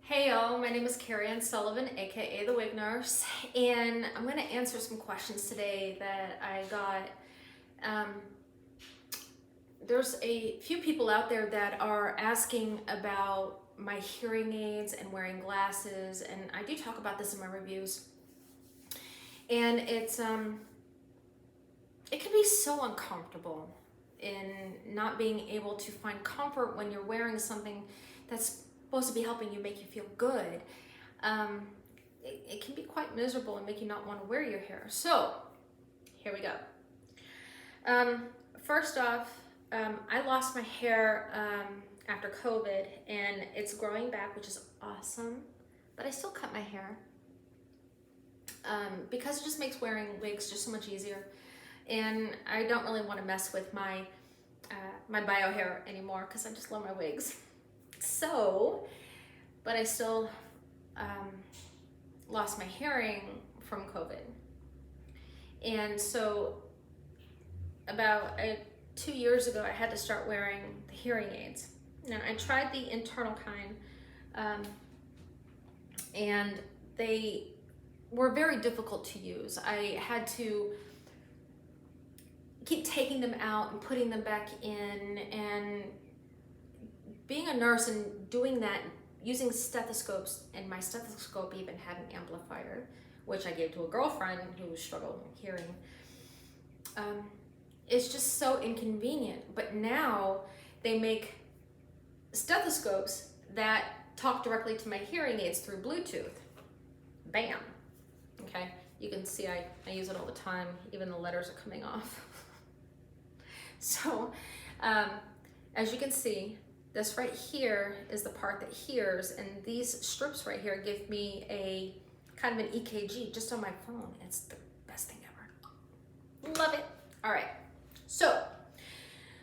Hey y'all, my name is Carrie Ann Sullivan, aka the Wig Nurse, and I'm going to answer some questions today that I got. There's a few people out there that are asking about my hearing aids and wearing glasses, and I do talk about this in my reviews. And it can be so uncomfortable in not being able to find comfort when you're wearing something that's supposed to be helping you make you feel good. It can be quite miserable and make you not want to wear your hair. So here we go. First off, I lost my hair after COVID, and it's growing back, which is awesome, but I still cut my hair because it just makes wearing wigs just so much easier. And I don't really want to mess with my bio hair anymore because I just love my wigs. So, but I still lost my hearing from COVID. And so about 2 years ago, I had to start wearing the hearing aids. Now, I tried the internal kind, and they were very difficult to use. I had to keep taking them out and putting them back in, and being a nurse and doing that, using stethoscopes, and my stethoscope even had an amplifier, which I gave to a girlfriend who was struggling hearing. It's just so inconvenient. But now they make stethoscopes that talk directly to my hearing aids through Bluetooth. Bam. Okay, you can see I use it all the time, even the letters are coming off. So, as you can see, this right here is the part that hears, and these strips right here give me a kind of an EKG just on my phone. It's the best thing ever. Love it. All right. So,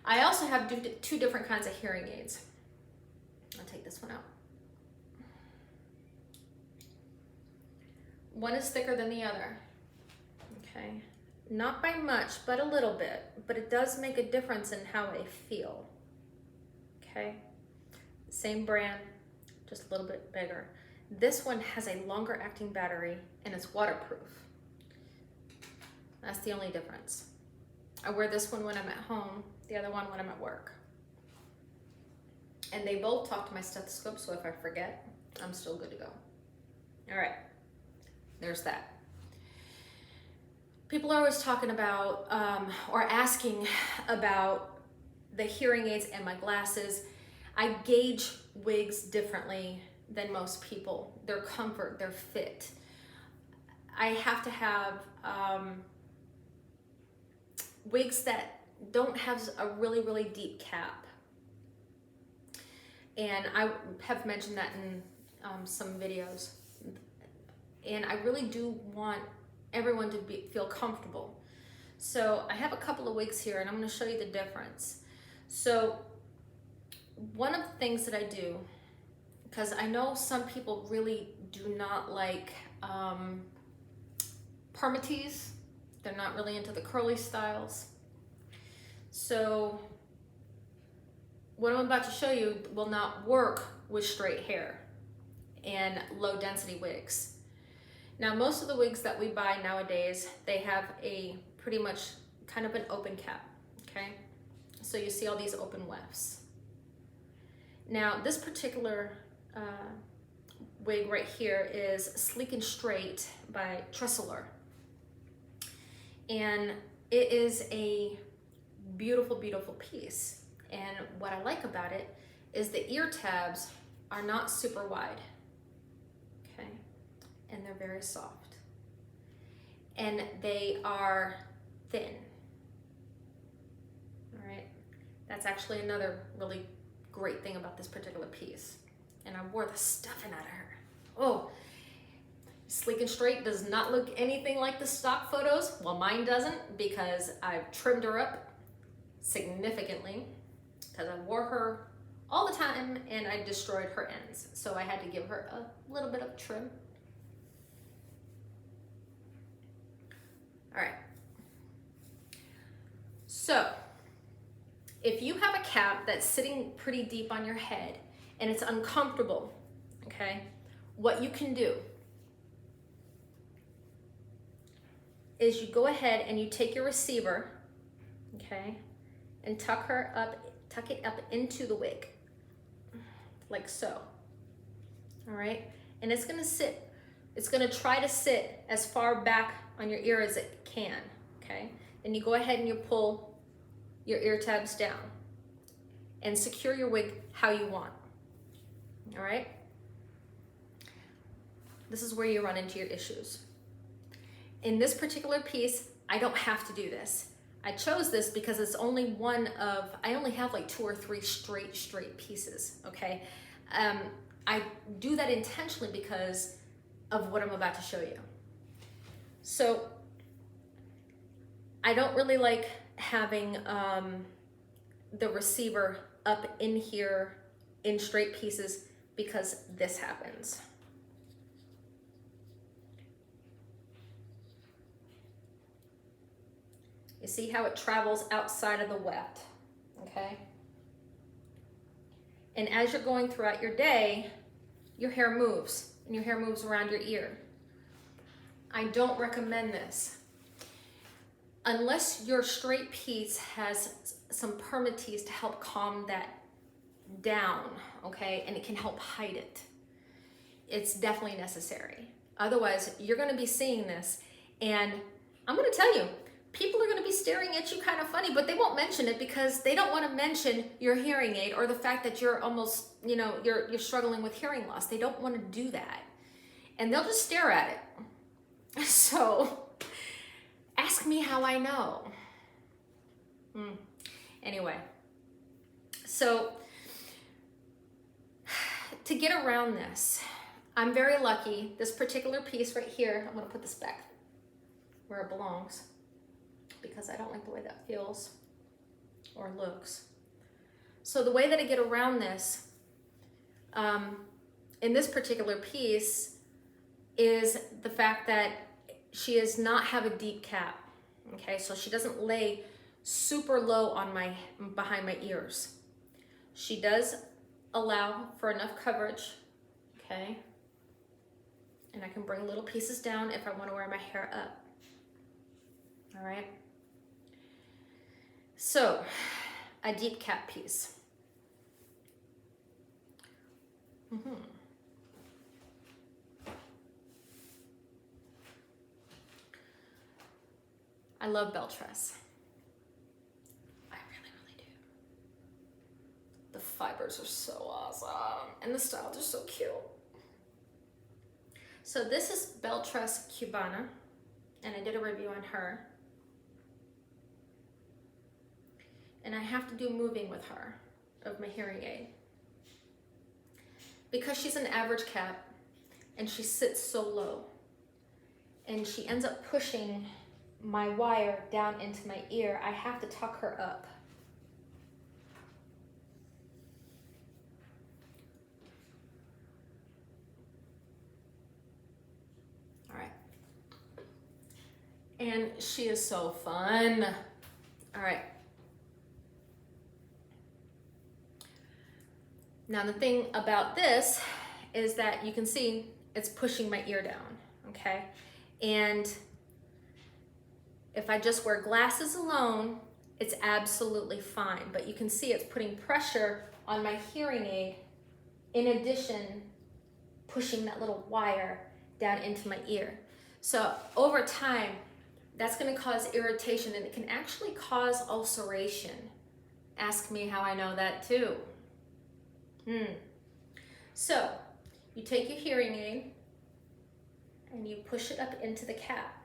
I also have two different kinds of hearing aids. I'll take this one out. One is thicker than the other. Okay. Not by much, but a little bit. But it does make a difference in how I feel. Okay, same brand, just a little bit bigger. This one has a longer acting battery and it's waterproof. That's the only difference. I wear this one when I'm at home, the other one when I'm at work. And they both talk to my stethoscope, so if I forget, I'm still good to go. All right, there's that. People are always talking about or asking about the hearing aids and my glasses. I gauge wigs differently than most people. Their comfort, their fit. I have to have wigs that don't have a really, really deep cap. And I have mentioned that in some videos. And I really do want everyone to feel comfortable. So I have a couple of wigs here, and I'm going to show you the difference. So one of the things that I do, because I know some people really do not like permatease, they're not really into the curly styles. So what I'm about to show you will not work with straight hair and low density wigs. Now, most of the wigs that we buy nowadays, they have a pretty much kind of an open cap, okay? So you see all these open wefts. Now, this particular wig right here is Sleek and Straight by Tressler. And it is a beautiful, beautiful piece. And what I like about it is the ear tabs are not super wide, okay? And they're very soft. And they are thin. All right, that's actually another really great thing about this particular piece. And I wore the stuffing out of her. Oh, Sleek and Straight does not look anything like the stock photos. Well, mine doesn't, because I've trimmed her up significantly, because I wore her all the time and I destroyed her ends. So I had to give her a little bit of trim. All right. So, if you have a cap that's sitting pretty deep on your head and it's uncomfortable, okay? What you can do is you go ahead and you take your receiver, okay, and tuck it up into the wig, like so, all right? And it's gonna try to sit as far back on your ear as it can, okay? Then you go ahead and you pull your ear tabs down and secure your wig how you want, all right? This is where you run into your issues. In this particular piece, I don't have to do this. I chose this because it's only I only have like 2 or 3 straight pieces, okay? I do that intentionally because of what I'm about to show you. So I don't really like having the receiver up in here in straight pieces because this happens. You see how it travels outside of the weft, okay? And as you're going throughout your day, your hair moves, and your hair moves around your ear. I don't recommend this. Unless your straight piece has some permatease to help calm that down, okay? And it can help hide it. It's definitely necessary. Otherwise, you're gonna be seeing this, and I'm gonna tell you, people are going to be staring at you kind of funny, but they won't mention it because they don't want to mention your hearing aid or the fact that you're almost, you're struggling with hearing loss. They don't want to do that. And they'll just stare at it. So ask me how I know. Anyway, so to get around this, I'm very lucky. This particular piece right here, I'm going to put this back where it belongs, because I don't like the way that feels or looks. So the way that I get around this in this particular piece is the fact that she does not have a deep cap, okay? So she doesn't lay super low on behind my ears. She does allow for enough coverage, okay? And I can bring little pieces down if I want to wear my hair up, all right? So, a deep cap piece. I love bell tress. I really, really do. The fibers are so awesome, and the styles are so cute. So this is bell tress Cubana, and I did a review on her. And I have to do moving with her of my hearing aid. Because she's an average cap and she sits so low and she ends up pushing my wire down into my ear, I have to tuck her up. All right. And she is so fun. All right. Now the thing about this is that you can see it's pushing my ear down, okay? And if I just wear glasses alone, it's absolutely fine. But you can see it's putting pressure on my hearing aid, in addition, pushing that little wire down into my ear. So over time, that's gonna cause irritation, and it can actually cause ulceration. Ask me how I know that too. So you take your hearing aid and you push it up into the cap.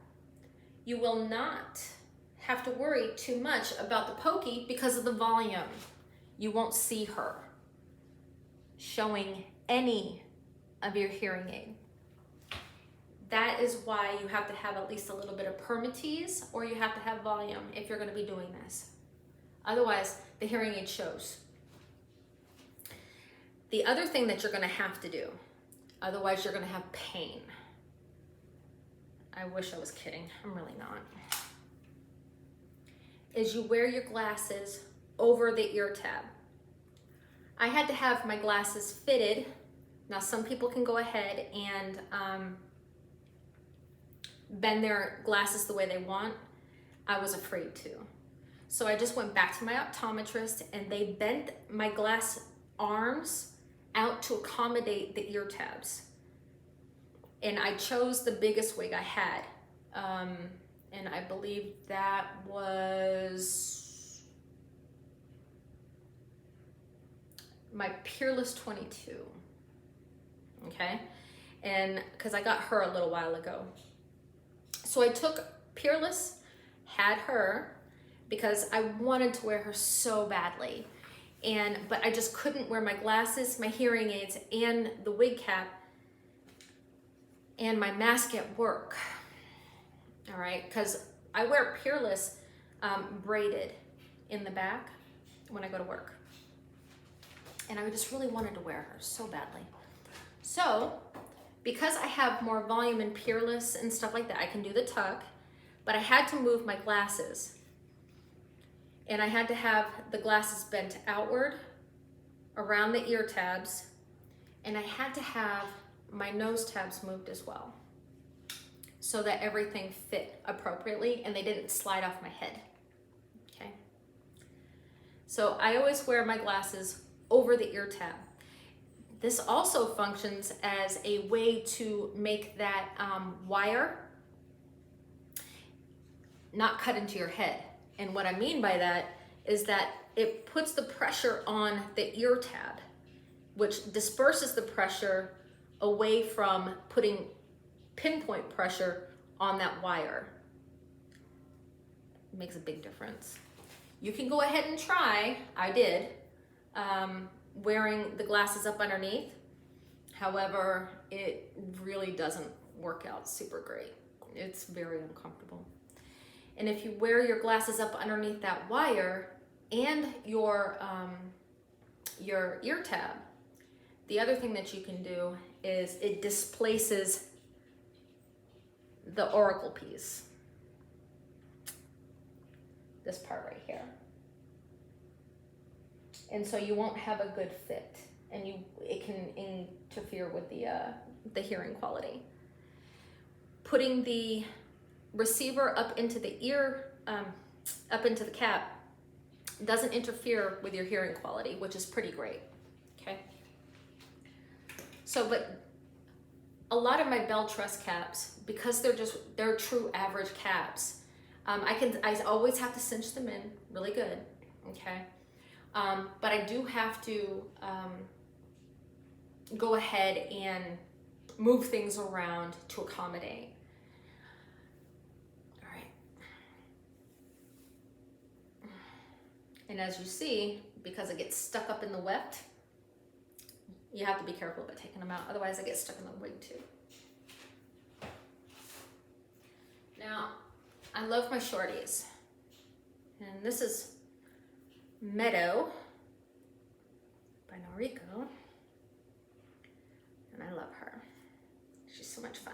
You will not have to worry too much about the pokey because of the volume. You won't see her showing any of your hearing aid. That is why you have to have at least a little bit of permatease, or you have to have volume if you're going to be doing this. Otherwise, the hearing aid shows. The other thing that you're going to have to do, otherwise you're going to have pain. I wish I was kidding. I'm really not. Is you wear your glasses over the ear tab. I had to have my glasses fitted Now, some people can go ahead and bend their glasses the way they want. I was afraid to. So I just went back to my optometrist and they bent my glass arms out to accommodate the ear tabs. And I chose the biggest wig I had. And I believe that was my Peerless 22. Okay? And because I got her a little while ago. So I took Peerless, had her, because I wanted to wear her so badly. But I just couldn't wear my glasses, my hearing aids, and the wig cap, and my mask at work. All right, because I wear Peerless braided in the back when I go to work. And I just really wanted to wear her so badly. So, because I have more volume in Peerless and stuff like that, I can do the tuck, but I had to move my glasses. And I had to have the glasses bent outward around the ear tabs, and I had to have my nose tabs moved as well so that everything fit appropriately and they didn't slide off my head. Okay. So I always wear my glasses over the ear tab. This also functions as a way to make that wire not cut into your head. And what I mean by that is that it puts the pressure on the ear tab, which disperses the pressure away from putting pinpoint pressure on that wire. It makes a big difference. You can go ahead and try, I did, wearing the glasses up underneath. However, it really doesn't work out super great. It's very uncomfortable. And if you wear your glasses up underneath that wire and your ear tab, the other thing that you can do is it displaces the auricle piece. This part right here. And so you won't have a good fit, and it can interfere with the hearing quality. Putting the receiver up into the ear, up into the cap, doesn't interfere with your hearing quality, which is pretty great. Okay. So, but a lot of my bell truss caps, because they're true average caps, I always have to cinch them in really good. Okay. But I do have to go ahead and move things around to accommodate. All right. And as you see, because it gets stuck up in the weft, you have to be careful about taking them out. Otherwise, it gets stuck in the wig too. Now, I love my shorties. And this is Meadow by Noriko, and I love her. She's so much fun.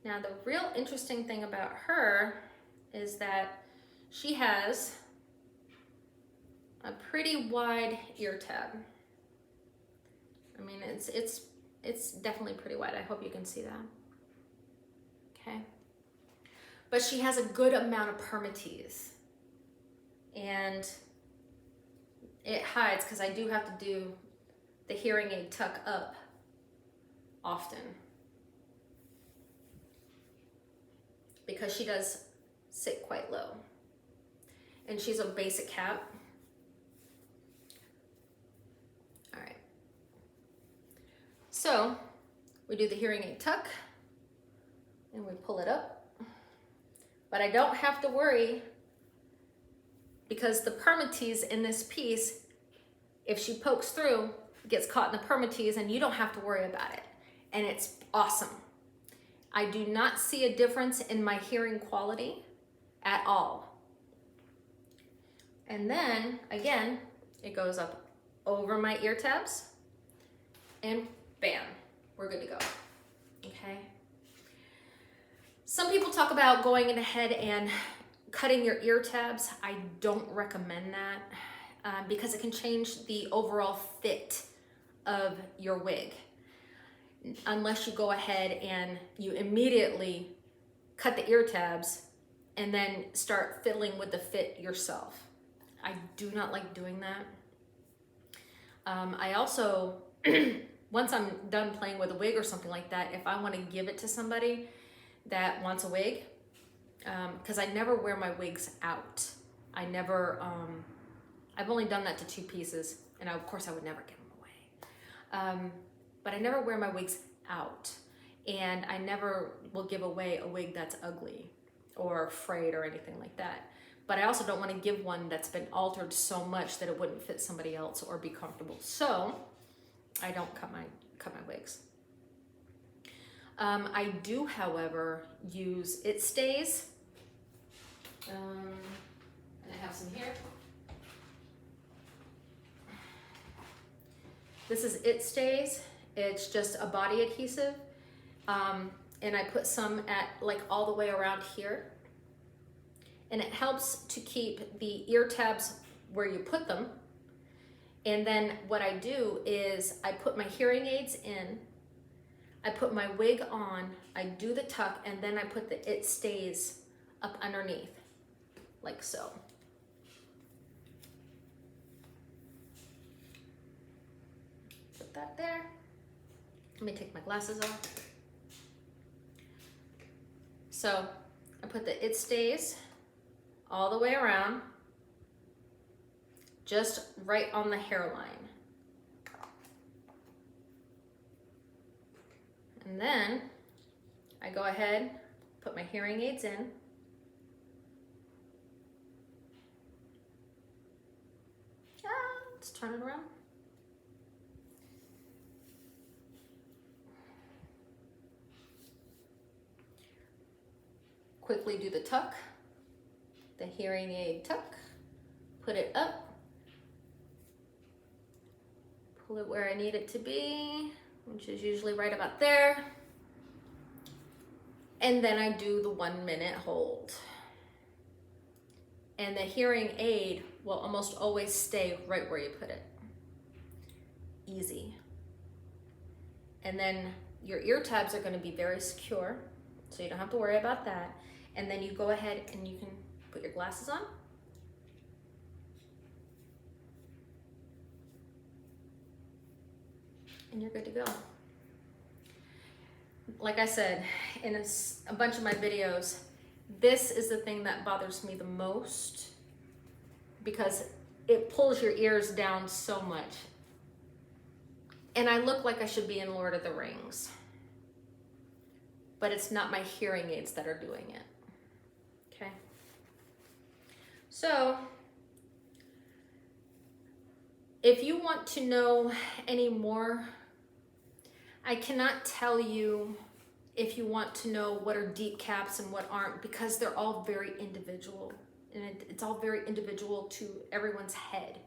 Now, the real interesting thing about her is that she has a pretty wide ear tab. I mean, it's definitely pretty wide. I hope you can see that. Okay. But she has a good amount of permatease. And it hides, because I do have to do the hearing aid tuck up often, because she does sit quite low. And she's a basic cap. All right. So we do the hearing aid tuck and we pull it up. But I don't have to worry, because the permatease in this piece, if she pokes through, gets caught in the permatease, and you don't have to worry about it. And it's awesome. I do not see a difference in my hearing quality at all. And then, again, it goes up over my ear tabs, and bam, we're good to go. Okay? Some people talk about going ahead and cutting your ear tabs. I don't recommend that because it can change the overall fit of your wig, unless you go ahead and you immediately cut the ear tabs and then start fiddling with the fit yourself. I do not like doing that. I also, once I'm done playing with a wig or something like that, if I want to give it to somebody that wants a wig, because I never wear my wigs out. I never, I've only done that to 2 pieces, and of course I would never give them away. But I never wear my wigs out, and I never will give away a wig that's ugly or frayed or anything like that. But I also don't want to give one that's been altered so much that it wouldn't fit somebody else or be comfortable. So I don't cut my wigs. I do, however, use It Stays. And I have some here. This is It Stays. It's just a body adhesive. And I put some at like all the way around here. And it helps to keep the ear tabs where you put them. And then what I do is I put my hearing aids in, I put my wig on, I do the tuck, and then I put the It Stays up underneath, like so. Put that there. Let me take my glasses off. So I put the It Stays all the way around, just right on the hairline. And then I go ahead, put my hearing aids in. Let's turn it around. Quickly do the tuck, the hearing aid tuck, put it up, pull it where I need it to be, which is usually right about there. And then I do the 1 minute hold. And the hearing aid will almost always stay right where you put it. Easy. And then your ear tabs are going to be very secure, so you don't have to worry about that. And then you go ahead and you can put your glasses on. And you're good to go. Like I said, in a bunch of my videos, this is the thing that bothers me the most because it pulls your ears down so much. And I look like I should be in Lord of the Rings. But it's not my hearing aids that are doing it. Okay? So, if you want to know any more, I cannot tell you if you want to know what are deep caps and what aren't, because they're all very individual. And it's all very individual to everyone's head.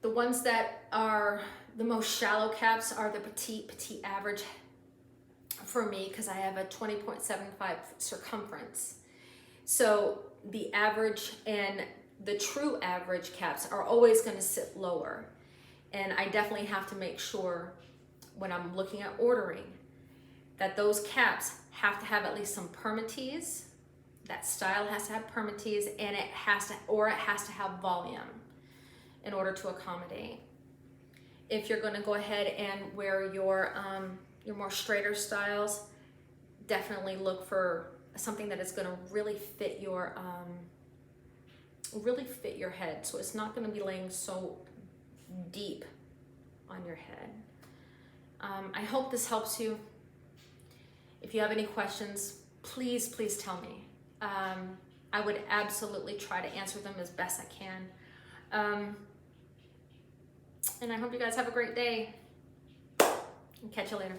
The ones that are the most shallow caps are the petite average for me, because I have a 20.75 circumference. So the average and the true average caps are always going to sit lower. And I definitely have to make sure when I'm looking at ordering that those caps have to have at least some permatease. That style has to have permatease, and it has to have volume in order to accommodate. If you're going to go ahead and wear your more straighter styles, definitely look for something that is going to really fit your head, so it's not going to be laying so deep on your head. I hope this helps you. If you have any questions, please tell me. I would absolutely try to answer them as best I can. And I hope you guys have a great day. Catch you later.